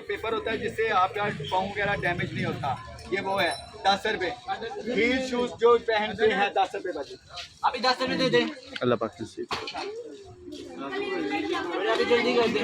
Paper होता है जिससे आपका पाँव वगैरह डैमेज नहीं होता। ये वो है 10 रुपए। हील शूज जो पहनते हैं 10 रुपए बचे। अभी 10 रुपए दे दे। अल्लाह पाक नसीब। अभी जल्दी कर दे।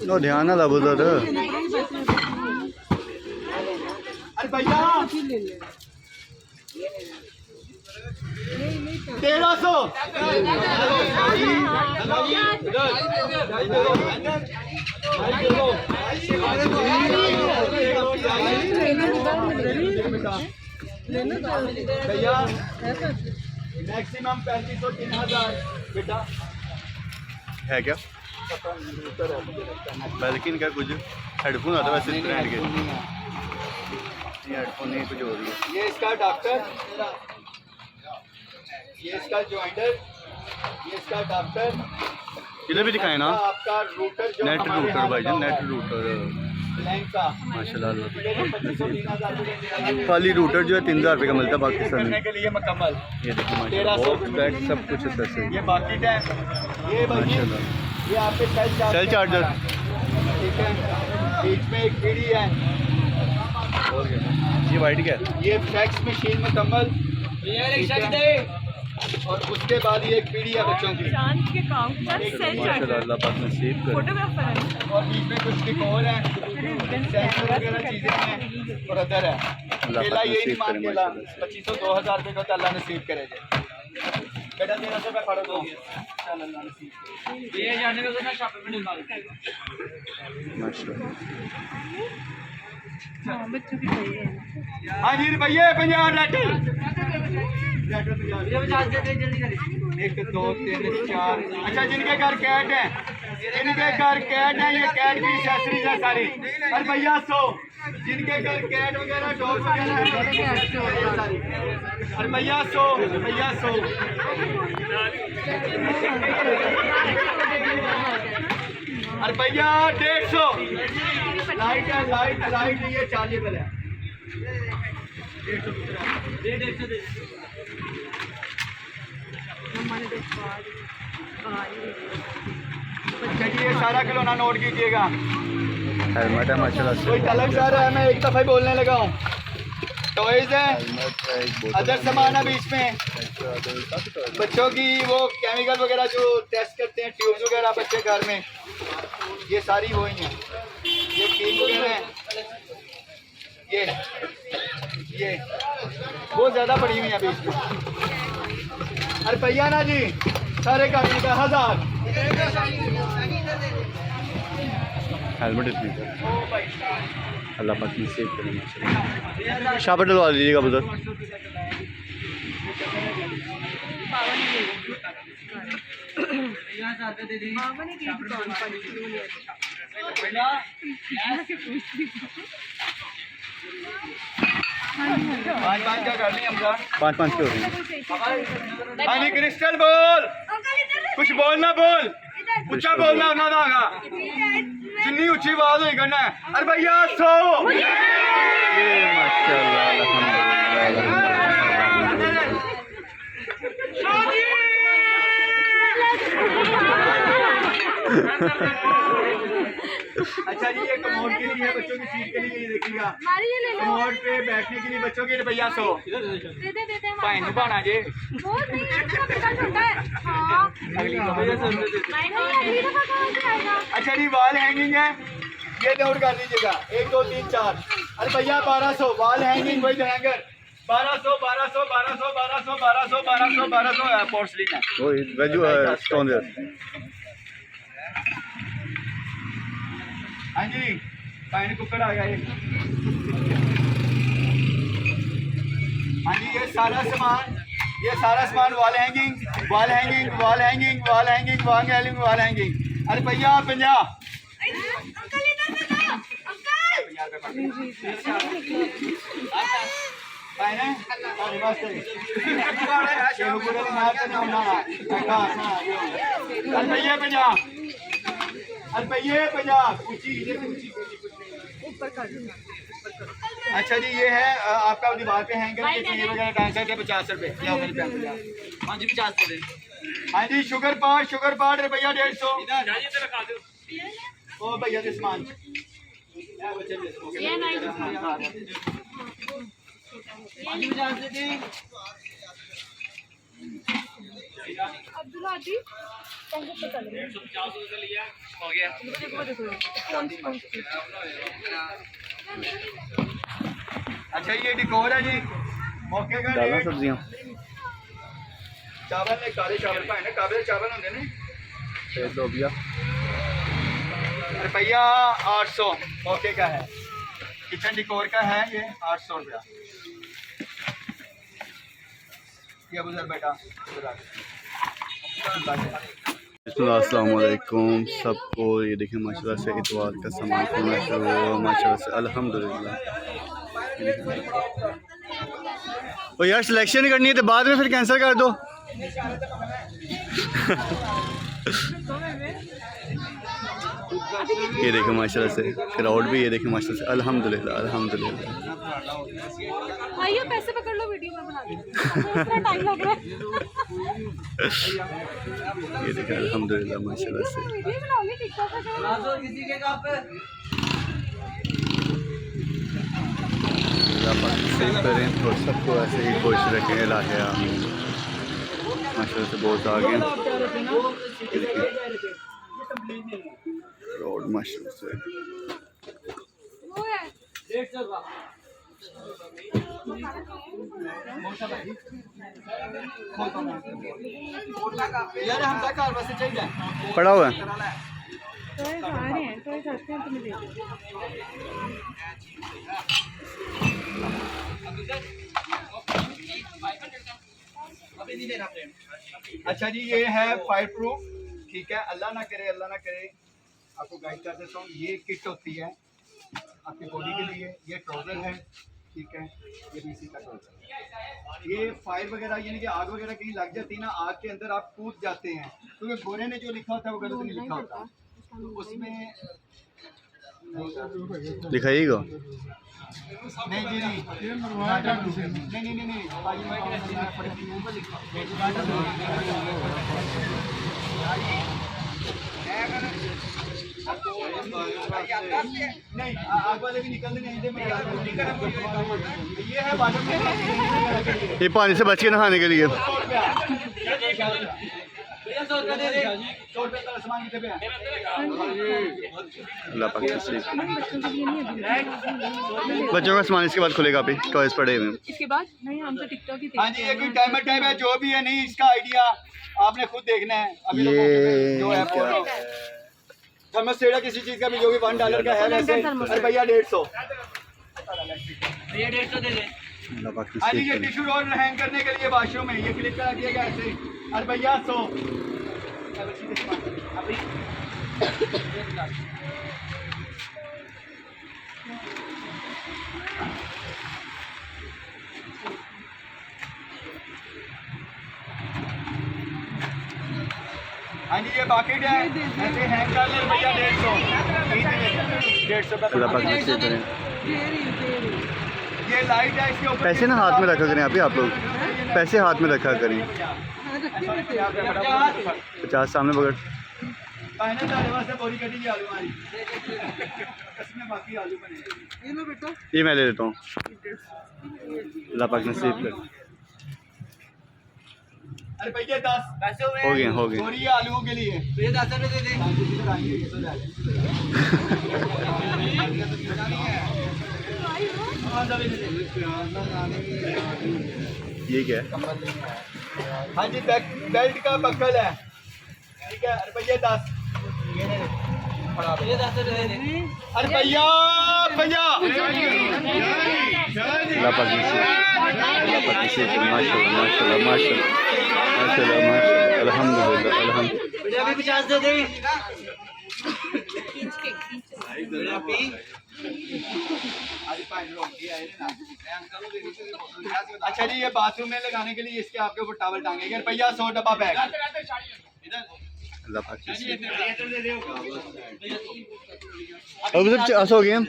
नो ध्यान ना लगो तो। अरे भैया 1300। भैया मैक्सिमम 3500 3000 बेटा है क्या बल्कि इनका कुछ हेडफोन आता है वैसे ब्रांड के, ये हेडफोन नहीं कुछ हो रही है। ये इसका डॉक्टर, ये इसका जॉइंटर, ये इसका डॉक्टर। इधर भी दिखाए ना आपका रूटर जो नेट हमारे रूटर यहाँ भाई लगा हुआ नेट है, रूटर लैंग का माशाल्लाह। 2500 3000 खाली रूटर जो है 3000 रुपये का मिलता है पाकिस्तान करने में। के लिए मुकम्मल। ये देखो माशाल्लाह 1300 बॉक्स बैग सब कुछ है पैसे ये बाकी टाइम ये भाई माशाल्लाह। ये आपके सेल चार्जर ठीक है। बीच में एक पीढ़ी है, और क्या ये वाइट क्या है? ये फैक्स मशीन मुकम्मल, और उसके बाद ये एक पीढ़ी है बच्चों की। माशाल्लाह अल्लाह पाक नसीब करे। और बीच में कुछ डिकोर है, सेंसर वगैरह चीज़ें हैं, और अदर है। केला यही नहीं मान केला 2500 2000 रुपये का तो अल्लाह नसीब करेगा। बेटा 1300 रुपये पढ़ो दो चल अल्लाह नसीब ये जाने को ना शॉप में निकाल माशाल्लाह। हाँ जी भैया 50 लेटर। 1 2 3 4। अच्छा जिनके घर कैट है, जिनके घर कैट है, ये कैट की एक्सेसरीज है सारी। अरे भैया 100 जिनके घर कैट वगैरह डॉग वगैरह है सारी। अरे भैया 100 भैया 100। अरे भैया 150 लाइट है, लाइट लाइट ये चार्जेबल है। 150 अच्छा जी ये सारा खिलौना नोट कीजिएगा। हेलमेट है माशाल्लाह से। कोई तलब चाह रहा है, मैं एक दफ़ा ही बोलने लगा हूँ। टॉयज है, हेलमेट है, एक बोतल अदर सामान है बीच में। बच्चों की वो केमिकल वगैरह जो टेस्ट करते हैं, ट्यूब्स वगैरह बच्चे घर में, ये सारी वो ही हैं। ये कील हैं, ये बहुत ज़्यादा पड़ी हुई है बीच में। अरे भैया ना जी सारे कागज का 1000। हेलमेट इतनी का अल्लाह पाक नसीब करे माशाल्लाह। शापर डलवा दीजिएगा उधर। पाँच क्या कर रही हैं हमजा? 5-5 की हो रही है। हाँ जी क्रिस्टल बोल, कुछ बोलना बोल, ऊंचा बोलना ना दागा, जितनी ऊंची आवाज नहीं करना है। अरे भैया 100। ये माशाल्लाह अच्छा जी ये कमोड के लिए है, बच्चों की सीट के लिए ये देखिएगा। कमोड पे बैठने के लिए बच्चों के लिए भैया 100। भाई नु पाना जी अगली अच्छा जी वॉल हैंगिंग है, ये नोट कर लीजिएगा 1 2 3 4। अरे भैया 1200 वॉल हैंगिंग वही हैंगर 1200 1200 1200 1200 1200 1200 1200 पोर्सलिन है वो वेजू स्टोन है। हाँ जी पानी कुकर आ गया ये। हाँ जी ये सारा सामान wall hanging wall hanging wall hanging wall hanging wall hanging wall hanging. अरे भैया 50 भैया 50 अच्छा जी ये है आपका दीवार पे हैंगर के चीज वगैरह टांग सकते हैं 50 रुपए। क्या होगा 50? हाँ जी 50 दे दे। हाँ जी शुगर पाट रुपया 150। ओ भैया दे समान ये नहीं अब्दुल्ला जी हो गया। अच्छा ये डिकोर है जी मौके का डालना रेट सब्जियां चावल ने काले चावल पाए ने काबे चावल होंगे ने फिर लोबिया रुपया 800 मौके का है किचन डिकोर का है ये 800 रुपया ये अबू जर बेटा अस्सलाम वालेकुम सबको। ये देखिए माशाल्लाह से इतवार का सामान खुलना शुरू हुआ माशाल्लाह से अल्हम्दुलिल्लाह। ओ यार सिलेक्शन ही करनी है तो बाद में फिर कैंसिल कर दो। ये देखिए माशाल्लाह से क्राउड भी ये देखिए माशाल्लाह से अल्हम्दुलिल्लाह अल्हम्दुलिल्लाह। भाइयों पैसे पकड़ लो वीडियो में बना दो इतना टाइम लग रहा है ये देखिए अल्हम्दुलिल्लाह माशाल्लाह से। वीडियो बनाओगे टिकटॉक पे किसी के कहाँ पे सेव करें और सबको ऐसे ही खुश रखें इलाके माशाल्लाह से बहुत आ गए रोड माशाल्लाह से। वो है यार हम तक कार बस चाहिए पड़ा हुआ है तो ये खा रहे हैं तो ये खाते हैं तुम्हें दे अच्छा जी ये है फायर प्रूफ ठीक है अल्लाह ना करे आपको गाइड कर देता हूँ ये किट होती है आपकी बॉडी के लिए ये ट्राउजर है ठीक है ये भी इसी का ट्राउजर है ये फायर वगैरह यानी कि आग वगैरह कहीं लग जाती है ना आग के अंदर आप कूद जाते हैं क्योंकि गोरे ने जो लिखा होता है वो गलत नहीं लिखा होता उसमें दिखाइएगा। नहीं जी नहीं नहीं आग वाले भी निकलने नहीं दे ये है वाटर में ये पानी से बच के नहाने के लिए अल्लाह पाक नसीब। बच्चों का सामान इसके बाद खुलेगा पे टॉयज पड़े हुए हैं। इसके बाद नहीं हम तो टिकटॉक ही हाँ जी ये कोई टाइमर टाइप है जो भी है नहीं इसका आइडिया आपने खुद देखना है अभी ये जो है थर्मोस्टेट किसी चीज का भी जो भी $1 का है वैसे अरे भैया 150 ये 150 दे दे। अल्लाह पाक हाँ जी नसीब ये करें। टिश्यू रोल हैंग करने के लिए वॉशरूम में ये क्लिक करा दिया गया ऐसे अरे भैया 100 हाँ जी ये बाकेट है ऐसे हैंग कर ले भैया 150 अल्लाह पाक नसीब करें। ये लाइट है इसके ऊपर पैसे ना हाथ में रखा करें आप लोग पैसे हाथ में रखा करें 50 सामने पकड़ कहने जाने वास्ते बोरी कटी आलू हमारी इसमें बाकी आलू बने ये लो बेटा ये मैं ले लेता हूँ अल्लाह पाक नसीब करें। अरे भैया 10 पैसे हुए हो गए बोरी आलूओं के लिए तो ये 10 रुपए दे दे। ये क्या है? हाँ जी बेल्ट का बक्कल है ठीक है अरे भैया 10 ये 10 रुपए दे दे। अरे भैया अल्लाह पाक नसीब करें। माशाल्लाह माशाल्लाह माशाल्लाह माशाल्लाह माशाल्लाह अल्हम्दुलिल्लाह अल्हम्दुलिल्लाह। बेटा भी 50 दे दे। बेटा पी अच्छा जी ये बाथरूम में लगाने के लिए इसके आपके ऊपर टॉवल टांगेंगे अरे भैया 100 डब्बा बैग अल्लाह पाक नसीब अब सब चस हो गए हम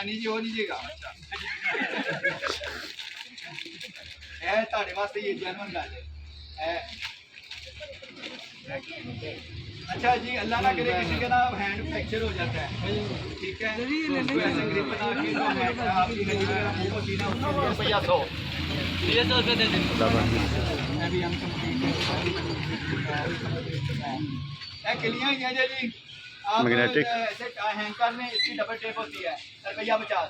नीचे हो लीजिएगा है ताड़े वास्ते ये जर्मन गाल है अच्छा जी, अल्लाह ना करे किसी का ना हैंड फ्रैक्चर हो जाता है, ठीक है, तो उसको ऐसे ग्रिप बना के जो हैंड आपकी हड्डी वगैरह मूव होती है ना, उसके लिए रुपया 100। ये 100 रुपये दे दें। अल्लाह पाक अभी हम कंप्लीट कलियाँ ही हैं जी। आप मैग्नेटिक। ऐसे हैंकर में इसकी डबल टेप होती है, रुपया 50।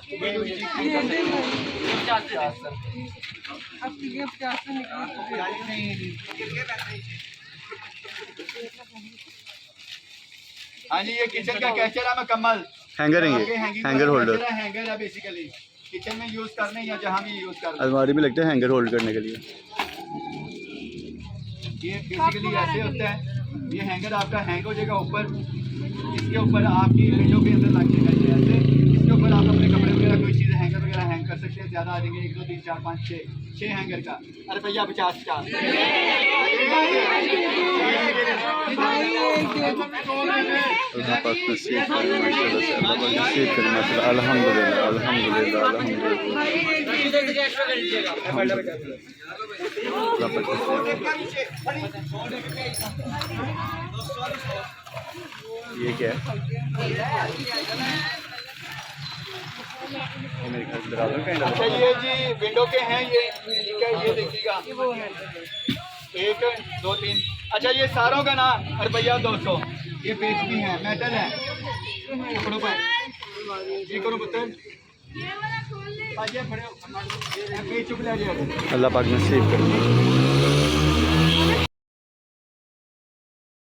हाँ जी, ये किचन का कैचर है मुकम्मल। हैंगर है ये, हैंगर होल्डर। हैंगर है बेसिकली, किचन में यूज करने या जहाँ भी यूज करने। अलमारी में लगता है हैंगर होल्ड करने के लिए। ये बेसिकली ऐसे होता है, ये हैंगर आपका हैंग हो जाएगा ऊपर, इसके ऊपर आपकी विंडो के अंदर लग जाएगा ये ऐसे, इसके ऊपर आप अपने कपड़े वगैरह कोई चीज़ हैंगर वगैरह हैंग कर सकते हैं। ज़्यादा आ जाएंगे 1 2 3 4 5 6 हैंगर का रुपया 50। अल्लाह पाक नसीब करे माशाल्लाह से, अल्लाह पाक नसीब करे माशाल्लाह। अल्हम्दुलिल्लाह अल्हम्दुलिल्लाह अल्हम्दुलिल्लाह। अल्लाह पाक ये क्या है? ये मेरे ख्याल से दरवाज़ा का अच्छा ये जी विंडो के हैं ये, ठीक है, ये देखिएगा 1 2 3। अच्छा ये सारों का ना रुपया 200। ये पेच भी है, मेटल है, कपड़ों पर ये करो पुत्र। आज ये बड़े पेच चुप ले जाओ। अल्लाह पाक नसीब करे।